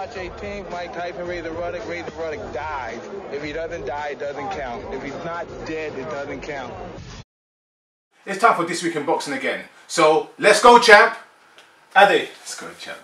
March 18th, Mike Tyson Razor Ruddock dies. If he doesn't die, it doesn't count. If he's not dead, it doesn't count. It's time for This Week in Boxing again. So, let's go, champ. Ade. Let's go, champ.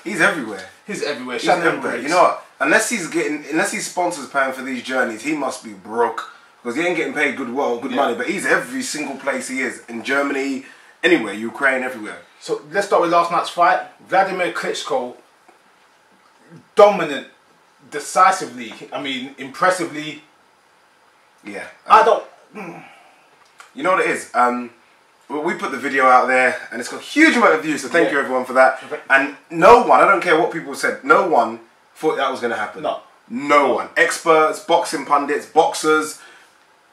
He's everywhere. He's everywhere. He's everywhere. You know what? Unless his sponsors paying for these journeys, he must be broke. Because he ain't getting paid good money, but he's every single place he is. In Germany, anywhere, Ukraine, everywhere. So let's start with last night's fight. Wladimir Klitschko, dominant, decisively, I mean, impressively. Yeah. I don't... You know what it is? We put the video out there and it's got a huge amount of views, so thank you everyone for that. And no one, I don't care what people said, no one thought that was going to happen. No. No one. Experts, boxing pundits, boxers,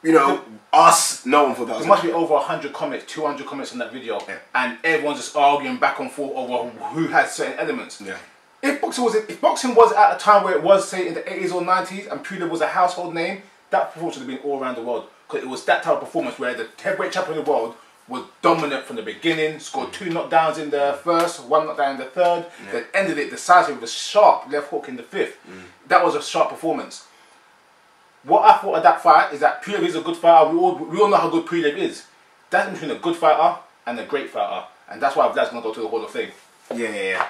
you know, us, no one thought that was There must be over 100 comments, 200 comments on that video, and everyone's just arguing back and forth over who had certain elements. Yeah. If boxing was at a time where it was, say, in the 80s or 90s, and Pulev was a household name, that performance would have been all around the world. Because it was that type of performance where the heavyweight champion of the world was dominant from the beginning, scored 2 knockdowns in the first, 1 knockdown in the third, then ended it decisively with a sharp left hook in the 5th. That was a sharp performance. What I thought of that fight is that Pulev is a good fighter. We all know how good Pulev is. That's between a good fighter and a great fighter, and that's why Vlad's gonna go to the Hall of Fame. Yeah.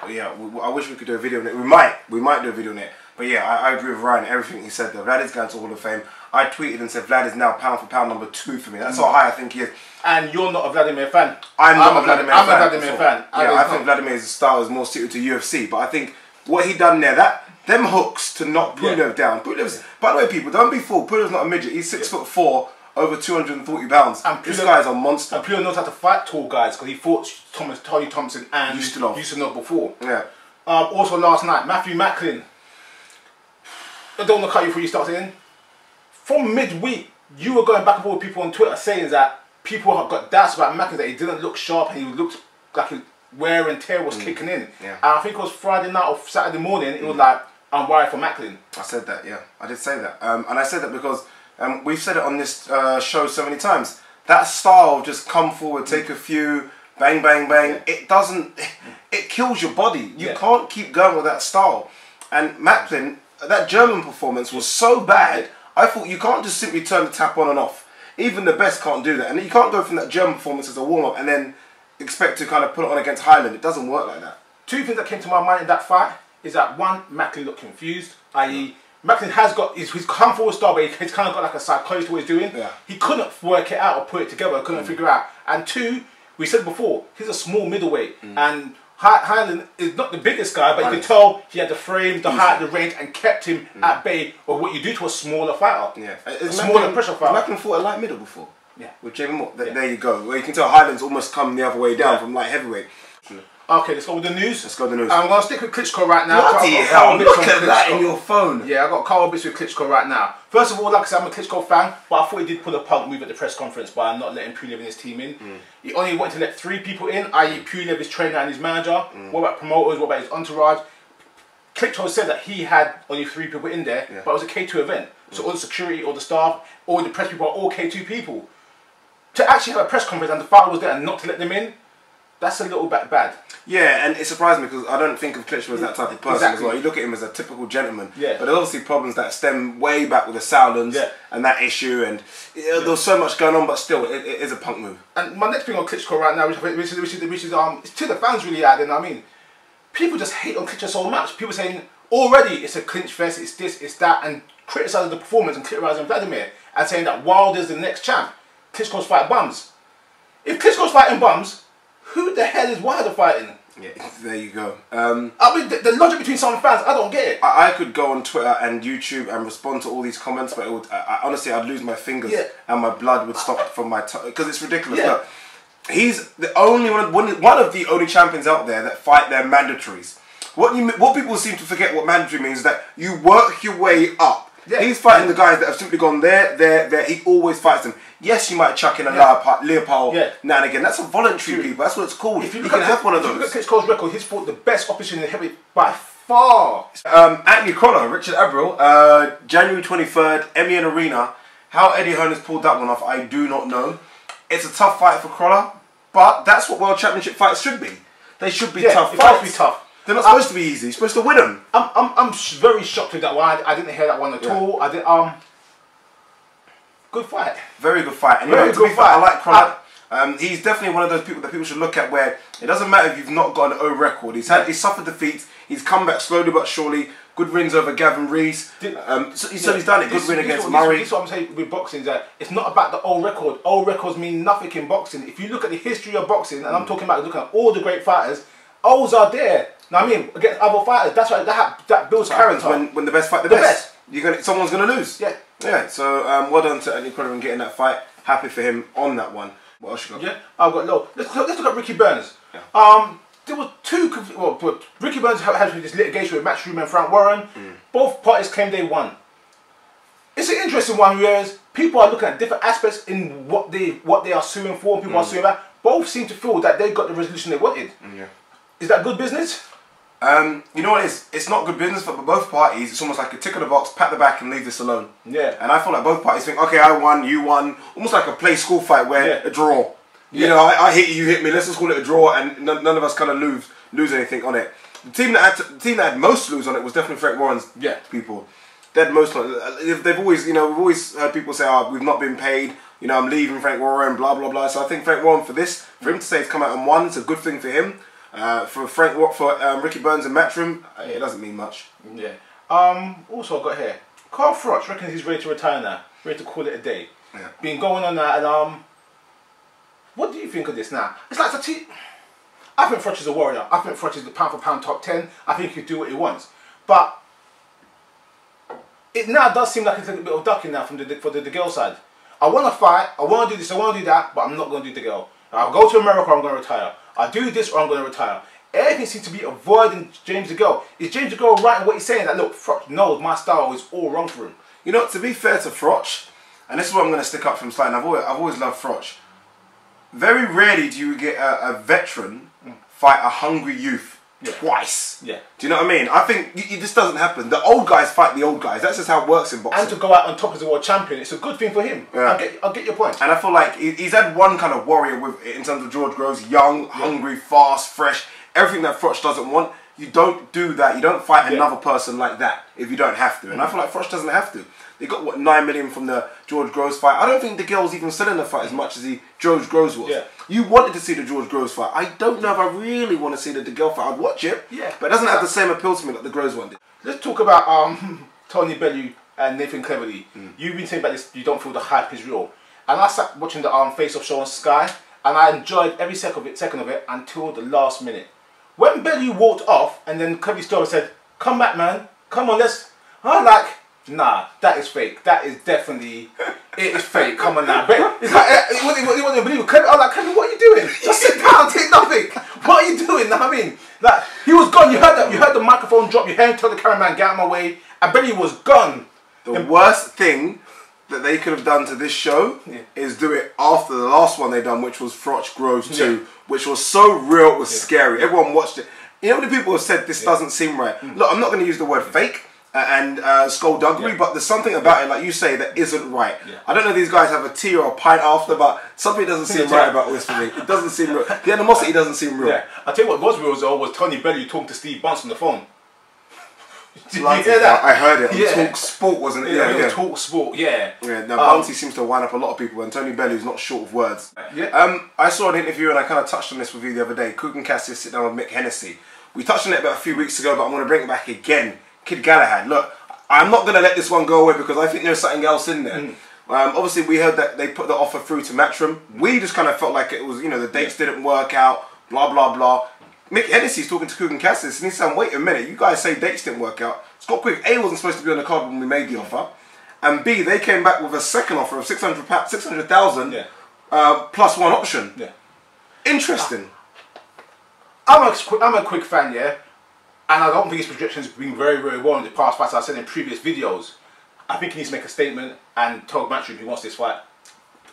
I wish we could do a video on it. We might do a video on it. But yeah, I agree with Ryan. Everything he said there. Vlad is going to the Hall of Fame. I tweeted and said Vlad is now pound for pound #2 for me. That's how high I think he is. And you're not a Vladimir fan. I'm not a Vladimir fan. I'm a Vladimir fan. Yeah, I think Vladimir's style is more suited to UFC. But I think what he done there, them hooks to knock Pulev down. Pulev's, by the way, people, don't be fooled. Pulev's not a midget. He's 6'4", over 240 pounds. And this guy's a monster. And Pulev knows how to fight tall guys because he fought Tony Thompson and Ustinov before. Yeah. Also last night, Matthew Macklin. I don't want to cut you before you start saying. From midweek, you were going back and forth with people on Twitter saying that people have got doubts about Macklin, that he didn't look sharp and he looked like his wear and tear was kicking in. Yeah. And I think it was Friday night or Saturday morning, it was like, I'm worried for Macklin. I said that, yeah. I did say that. And I said that because we've said it on this show so many times. That style of just come forward, take a few, bang, bang, bang. It doesn't... It kills your body. You can't keep going with that style. And Macklin, that German performance was so bad, I thought you can't just simply turn the tap on and off. Even the best can't do that. And you can't go from that German performance as a warm-up and then expect to kind of put it on against Highland. It doesn't work like that. 2 things that came to my mind in that fight is that, one, Macklin looked confused, i.e. Macklin has got his come forward style, but he's kind of got like a psychology to what he's doing. Yeah. He couldn't work it out or put it together, couldn't figure out. And 2, we said before, he's a small middleweight, and Highland is not the biggest guy, but you can tell he had the frame, the height, the range, and kept him at bay of what you do to a smaller fighter. Yeah, a smaller pressure fighter. Macklin fought a light middle before. Yeah, with Jamie Moore. There you go. Where you can tell Highland's almost come the other way down from light heavyweight. Okay, let's go with the news. Let's go with the news. I'm going to stick with Klitschko right now. Bloody hell, look at that in your phone. Yeah, I got a couple bits with Klitschko right now. First of all, like I said, I'm a Klitschko fan, but I thought he did pull a punk move at the press conference by not letting Pulev and his team in. He only wanted to let 3 people in, i.e. Pulev, his trainer and his manager. What about promoters, what about his entourage? Klitschko said that he had only 3 people in there, but it was a K2 event. So all the security, all the staff, all the press people are all K2 people. To actually have a press conference and the fighter was there and not to let them in, that's a little bit bad. Yeah, and it surprised me because I don't think of Klitschko as that type of person as well. You look at him as a typical gentleman. Yeah. But there's obviously problems that stem way back with the Sauerlands and that issue, and there's so much going on, but still, it is a punk move. And my next thing on Klitschko right now, which is it's to the fans really out there, I mean, people just hate on Klitschko so much. People saying, already it's a clinch fest, it's this, it's that, and criticising the performance and criticising Wladimir, and saying that Wilder's the next champ. Klitschko's fighting bums. If Klitschko's fighting bums, who the hell is Wilder fighting? Yeah, there you go. I mean, the logic between some fans, I don't get it. I could go on Twitter and YouTube and respond to all these comments, but it would, honestly, I'd lose my fingers and my blood would stop from my tongue because it's ridiculous. Look, he's the only one of the only champions out there that fight their mandatories. What people seem to forget what mandatory means is that you work your way up. Yeah. He's fighting the guys that have simply gone there. He always fights them. Yes, you might chuck in a Leopold now and again. That's a voluntary people. That's what it's called. If you can have one of those. If you look at Klitschko's record, he's fought the best opposition in the heavyweight by far. Anthony Crolla, Richard Abril, January 23rd, Emian Arena. How Eddie Hearn has pulled that one off, I do not know. It's a tough fight for Crolla, but that's what World Championship fights should be. They should be tough fights. It has to be tough. They're not supposed to be easy. You're supposed to win them. I'm very shocked with that one. I didn't hear that one at all. I did. Good fight. Very good fight. And Very to be good fair, I fight. like Cronut. He's definitely one of those people that people should look at where it doesn't matter if you've not got an O record. He's suffered defeats. He's come back slowly but surely. Good wins over Gavin Rees. So he's done it. Good win against Murray. This is what I'm saying with boxing, is that it's not about the old record. Old records mean nothing in boxing. If you look at the history of boxing, and I'm talking about looking at all the great fighters, O's are there. Now I mean, against other fighters, that's why that builds character. When the best fight the best. Someone's gonna lose. Yeah. Yeah. So well done to Anthony Cronut in getting that fight. Happy for him on that one. What else you got? Yeah, I've got low. Let's look at Ricky Burns. Yeah. There were two. Well, Ricky Burns had this litigation with Matchroom and Frank Warren. Both parties claimed they won. It's an interesting one, whereas people are looking at different aspects in what they are suing for, and people are suing about. Both seem to feel that they got the resolution they wanted. Yeah. Is that good business? You know what it is? It's not good business for both parties. It's almost like a tick of the box, pat the back and leave this alone. Yeah. And I feel like both parties think, okay, I won, you won. Almost like a play school fight where a draw. You know, I hit you, you hit me. Let's just call it a draw, and none of us kind of lose anything on it. The team that had most to lose on it was definitely Frank Warren's people. They had most on it. They've always, we've always heard people say, "Oh, we've not been paid. You know, I'm leaving Frank Warren." Blah blah blah. So I think Frank Warren for him to say he's come out and won, it's a good thing for him. For Ricky Burns and Matchroom, it doesn't mean much. Yeah. Also, I've got here, Carl Froch reckons he's ready to retire now, ready to call it a day. Yeah. Been going on that, and what do you think of this now? It's like I think Froch is a warrior. I think Froch is the pound for pound top 10. I think he can do what he wants, but it now does seem like it's a bit of ducking now for the girl side. I want to fight. I want to do this. I want to do that, but I'm not going to do the girl. I'll go to America. I'm going to retire. I'll do this or I'm going to retire. Everything seems to be avoiding James DeGale. Is James DeGale right in what he's saying? That look, Froch knows my style is all wrong for him. You know, to be fair to Froch, and this is what I'm going to stick up from slightly. I've always loved Froch. Very rarely do you get a veteran fight a hungry youth twice. Yeah. Do you know what I mean? I think this doesn't happen. The old guys fight the old guys. That's just how it works in boxing. And to go out on top as a world champion, it's a good thing for him. Yeah. I'll get your point. And I feel like he's had one kind of warrior in terms of George Groves, young, hungry, fast, fresh. Everything that Froch doesn't want. You don't do that. You don't fight another person like that if you don't have to. And I feel like Froch doesn't have to. They got, what, 9 million from the George Groves fight. I don't think the girl's even selling the fight as much as George Groves was. Yeah. You wanted to see the George Groves fight. I don't know if I really want to see the DeGale fight. I'd watch it, but it doesn't have the same appeal to me like the Groves one did. Let's talk about Tony Bellew and Nathan Cleverly. You've been saying about this, you don't feel the hype is real. And I sat watching the face-off show on Sky, and I enjoyed every second of it until the last minute. When Bellew walked off, and then Cleverly stood and said, "Come back, man. Come on, let's..." I'm like, nah, that is fake. That is definitely, it is fake. Come on now. But it's like, it wasn't believable. I was like, Cleverly, what are you doing? Just sit down, take nothing. What are you doing? Know what I mean? Like, he was gone. You heard that. You heard the microphone drop. You heard him tell the cameraman, "Get out of my way." And Bellew was gone. The worst thing that they could have done to this show is do it after the last one they done, which was Froch Groves 2, which was so real, it was scary. Everyone watched it. You know, the people have said this doesn't seem right. Look, I'm not going to use the word fake and skullduggery, but there's something about it, like you say, that isn't right. I don't know if these guys have a tea or a pint after, but something doesn't seem right about this for me. It doesn't seem real. The animosity doesn't seem real. Yeah. I tell you what was real though was Tony Bellew talking to Steve Bunce on the phone. Did you hear that? I heard it. Talk Sport, wasn't it? Yeah, Talk Sport. Yeah. Yeah. Now Bunty seems to wind up a lot of people, and Tony Bellew's not short of words. Yeah. I saw an interview, and I kind of touched on this with you the other day. Quigg and Cassius sit down with Mick Hennessy. We touched on it about a few weeks ago, but I'm going to bring it back again. Kid Galahad. Look, I'm not going to let this one go away because I think there's something else in there. Obviously, we heard that they put the offer through to Matchroom. We just kind of felt like it was, you know, the dates didn't work out. Blah blah blah. Mick Hennessy's talking to Quigg and Cassius, and he's saying, "Wait a minute, you guys say dates didn't work out." Scott Quigg, A, wasn't supposed to be on the card when we made the offer, and B, they came back with a second offer of 600,000 plus one option. Yeah. Interesting. I'm a Quigg fan, and I don't think his projections have been very, very well in the past, as I said in previous videos. I think he needs to make a statement and tell Matchroom he wants this fight.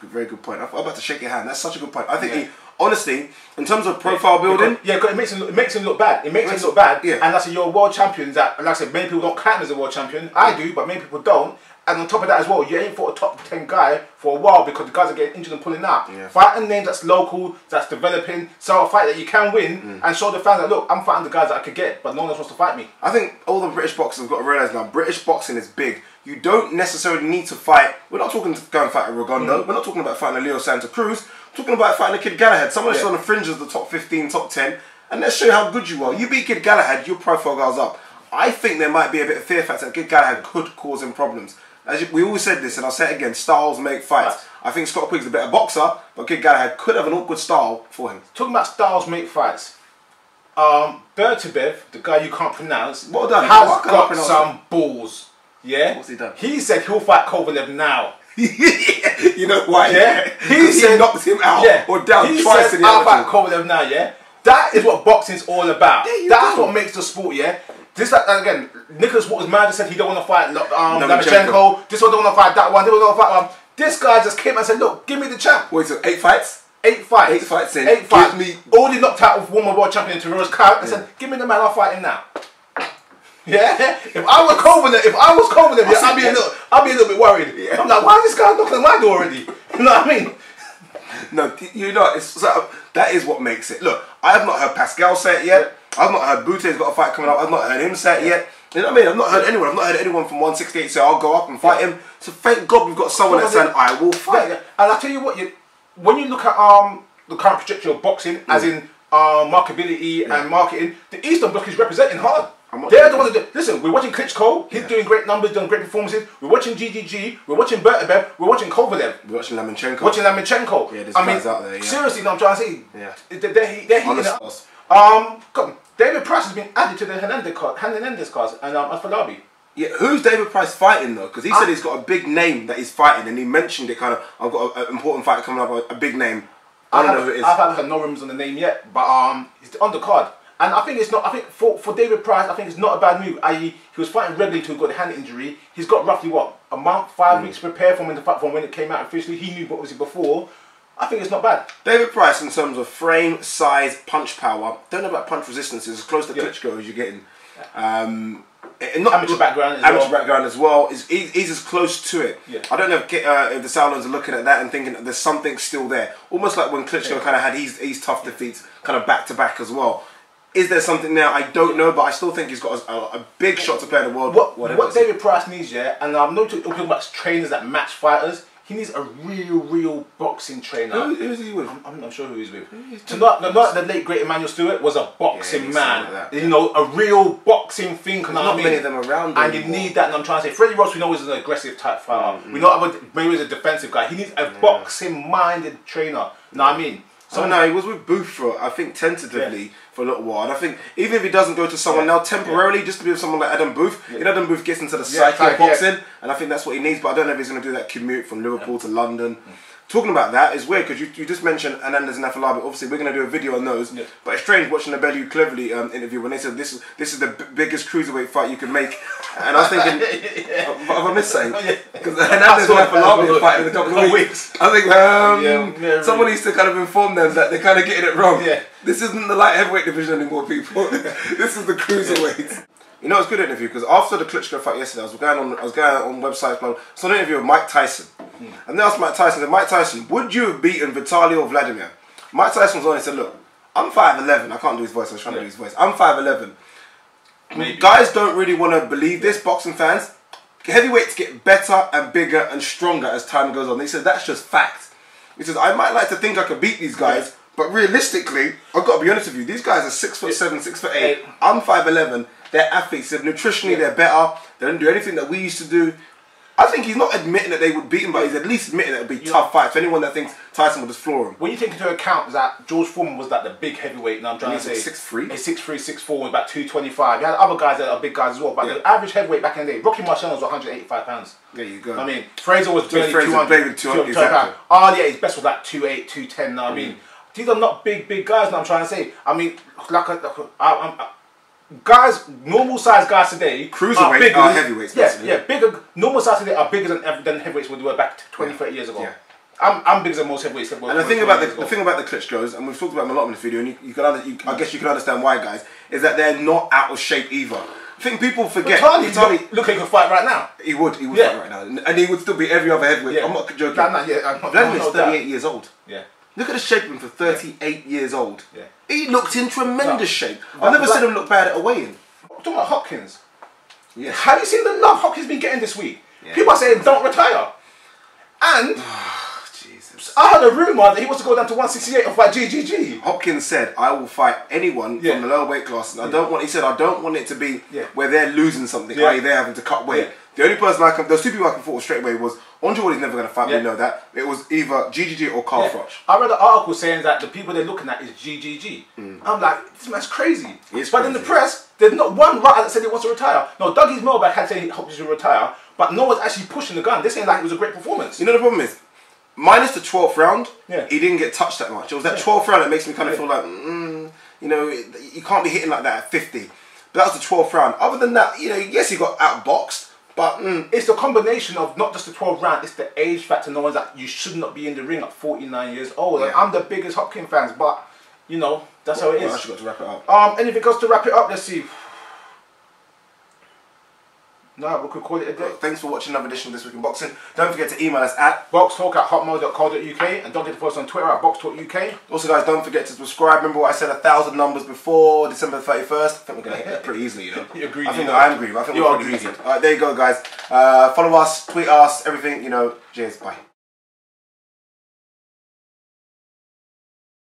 Very good point. I'm about to shake your hand. That's such a good point. I think honestly, in terms of profile building, because it makes him look bad. It makes him look bad. Yeah. And that's you're a world champion. That, like I said, many people don't count as a world champion. I do, but many people don't. And on top of that as well, you ain't fought a top 10 guy for a while because the guys are getting injured and pulling out. Yeah. Fight a name that's local, that's developing, so a fight that you can win, and show the fans that, look, I'm fighting the guys that I could get, but no one else wants to fight me. I think all the British boxers have got to realise now, British boxing is big. You don't necessarily need to fight. We're not talking to go and fight a Rogondo. We're not talking about fighting a Leo Santa Cruz. We're talking about fighting a Kid Galahad. Someone that's on the fringes of the top 15, top 10, and let's show you how good you are. You beat Kid Galahad, your profile goes up. I think there might be a bit of fear factor that Kid Galahad could cause him problems. We always said this, and I'll say it again, styles make fights. I think Scott Quigg's a better boxer, but Kid Galahad could have an awkward style for him. Talking about styles make fights, Bertabev, the guy you can't pronounce, What done? has got some balls. Yeah? What's he done? He said he'll fight Kovalev now. You know why? Yeah? He said knocked him out or down he twice said, in the I'll fight Kovalev now, yeah? That is what boxing's all about. That's what makes the sport, yeah? This, again, Nicholas Walters mad said he don't want to fight Lomachenko. This one don't want to fight that one. They don't want to fight This guy just came and said, look, give me the champ. Wait, so 8 fights? 8 fights. 8 fights in. 8 fights. Give me... Already knocked out of former world champion Terrence Cow and said, give me the man, I'll fight him now. Yeah? If I was Kovalev, I'd be a little bit worried. Yeah. I'm like, why is this guy knocking on my door already? You know what I mean? No, you know, that is what makes it. Look, I have not heard Pascal say it yet. I've not heard Boute's got a fight coming up. I've not heard him say it yet. You know what I mean? I've not heard anyone. I've not heard anyone from 168 say, I'll go up and fight him. So thank God we've got someone that's saying, I will fight. And I'll tell you what, when you look at the current trajectory of boxing, as in marketability and marketing, the Eastern Bloc is representing hard. They're the ones that do. Listen, we're watching Klitschko. He's doing great numbers, doing great performances. We're watching GGG. We're watching Bertabev. We're watching Kovalev. We're watching Lomachenko. Yeah, there's guys out there. Yeah. Seriously, I'm trying to say. Yeah. They're heating it up. David Price has been added to the Hernandez cards and Afalabi. Yeah, who's David Price fighting though? Because he said he's got a big name that he's fighting, and he mentioned it kind of. I've got an important fight coming up, a big name. I don't know who it is. I haven't had no rooms on the name yet, but he's on the card. And I think it's not. I think for David Price, I think it's not a bad move. I.e., he was fighting regularly until he got a hand injury. He's got roughly what, a month, 5 weeks to prepare from when it came out officially. He knew what was it before. I think it's not bad. David Price, in terms of frame, size, punch power, don't know about punch resistance. It's as close to Klitschko as you're getting. Amateur background as well. He's as close to it. Yeah. I don't know if the Sauerlands are looking at that and thinking that there's something still there. Almost like when Klitschko kind of had his tough defeats kind of back to back as well. Is there something there? I don't know, but I still think he's got a big shot to play in the world. What David Price needs, and I've noticed talking about trainers that match fighters. He needs a real boxing trainer. Who's he with? I'm not sure who he's with. Not the late great Emmanuel Stewart was a boxing man. Like you know, a real boxing thing. Not many of them around. And you need that. And I'm trying to say, Freddie Ross, we know is an aggressive type fighter. We know maybe he's a defensive guy. He needs a boxing-minded trainer. You know what I mean? So no, he was with Booth for I think tentatively for a little while, and I think even if he doesn't go to someone now temporarily, just to be with someone like Adam Booth, Adam Booth gets into the psyche of boxing, and I think that's what he needs. But I don't know if he's going to do that commute from Liverpool to London. Talking about that is weird because you just mentioned Hernandez and Afalabi. Obviously, we're going to do a video on those. Yeah. But it's strange watching the Bellow Cleverly interview when they said this is the biggest cruiserweight fight you can make, and I was thinking, have I missed something? Because Hernandez and Afalabi are fighting in a couple of weeks. I think someone needs to kind of inform them that they're kind of getting it wrong. Yeah. This isn't the light heavyweight division anymore, people. This is the cruiserweight. You know, it's a good interview because after the Klitschko fight yesterday, I was going on websites, saw an interview with Mike Tyson. And they asked Mike Tyson, would you have beaten Vitaly or Wladimir? Mike Tyson was on and said, look, I'm 5'11". I can't do his voice, I was trying to do his voice. I'm 5'11". Guys don't really want to believe this, boxing fans. Heavyweights get better and bigger and stronger as time goes on. He said, that's just fact. He says, I might like to think I could beat these guys, but realistically, I've got to be honest with you, these guys are 6'7", 6'8". I'm 5'11". They're athletes. They're nutritionally, they're better. They don't do anything that we used to do. I think he's not admitting that they would beat him, but he's at least admitting that it would be tough fights for anyone that thinks Tyson would just floor him. When you take into account that George Foreman was like the big heavyweight, and I'm trying to say 6'3", he's 6'3", 6'4", about 225. You had other guys that are big guys as well, but the average heavyweight back in the day, Rocky Marciano was 185 pounds. There you go. I mean, Fraser was barely 200 pounds. Oh yeah, his best was like 2'8", 210. Know what I mean, these are not big guys. I'm trying to say. I mean, guys, normal sized guys today cruiserweight are heavyweights. Bigger. Normal size today are bigger than heavyweights were back 20, 30 years ago. I'm bigger than most heavyweights. And the thing about the Klitschkos, and we've talked about them a lot in this video, and I guess you can understand why, guys, is that they're not out of shape either. I think people forget. Vitaly, look, he could fight right now. He would fight right now, and he would still be every other heavyweight. Yeah. I'm not joking. Vladimir's 38 years old. Yeah. Look at the shape of him for 38 years old. Yeah. He looked in tremendous shape. I've never seen him look bad at a weigh-in. I'm talking about Hopkins. Yeah. Have you seen the love Hopkins been getting this week? Yeah. People are saying don't retire. And Jesus. I heard a rumour that he wants to go down to 168 and fight GGG. Hopkins said, I will fight anyone from the lower weight class. And I don't want it to be where they're losing something, i.e. they're having to cut weight. The only person those two people I can thought of straight away was, Andre Ward is never going to fight, we know that. It was either GGG or Carl Froch. I read an article saying that the people they're looking at is GGG. I'm like, this man's crazy. But in the press, there's not one writer that said he wants to retire. No, Dougie's mailbag had said he hopes to retire, but no one's actually pushing the gun. They're saying like it was a great performance. You know the problem is, minus the 12th round, Yeah. he didn't get touched that much. It was that 12th round that makes me kind of feel like, you know, you can't be hitting like that at 50. But that was the 12th round. Other than that, you know, yes, he got outboxed, but it's the combination of not just the 12th round, it's the age factor. No one's like, you should not be in the ring at 49 years old. Yeah. I'm the biggest Hopkins fans, but, you know, that's how it is. I actually got to wrap it up. Anything else to wrap it up? Let's see. No, we could call it a day. Thanks for watching another edition of This Week in Boxing. Don't forget to email us at boxtalk@hotmail.co.uk and don't forget to follow us on Twitter at boxtalkuk. Also, guys, don't forget to subscribe. Remember what I said 1,000 numbers before December 31st? I think we're going to hit that pretty easily, you know. You agree? I think I agree. I think we're pretty easy. Alright, there you go, guys. Follow us, tweet us, everything, you know. Cheers, bye.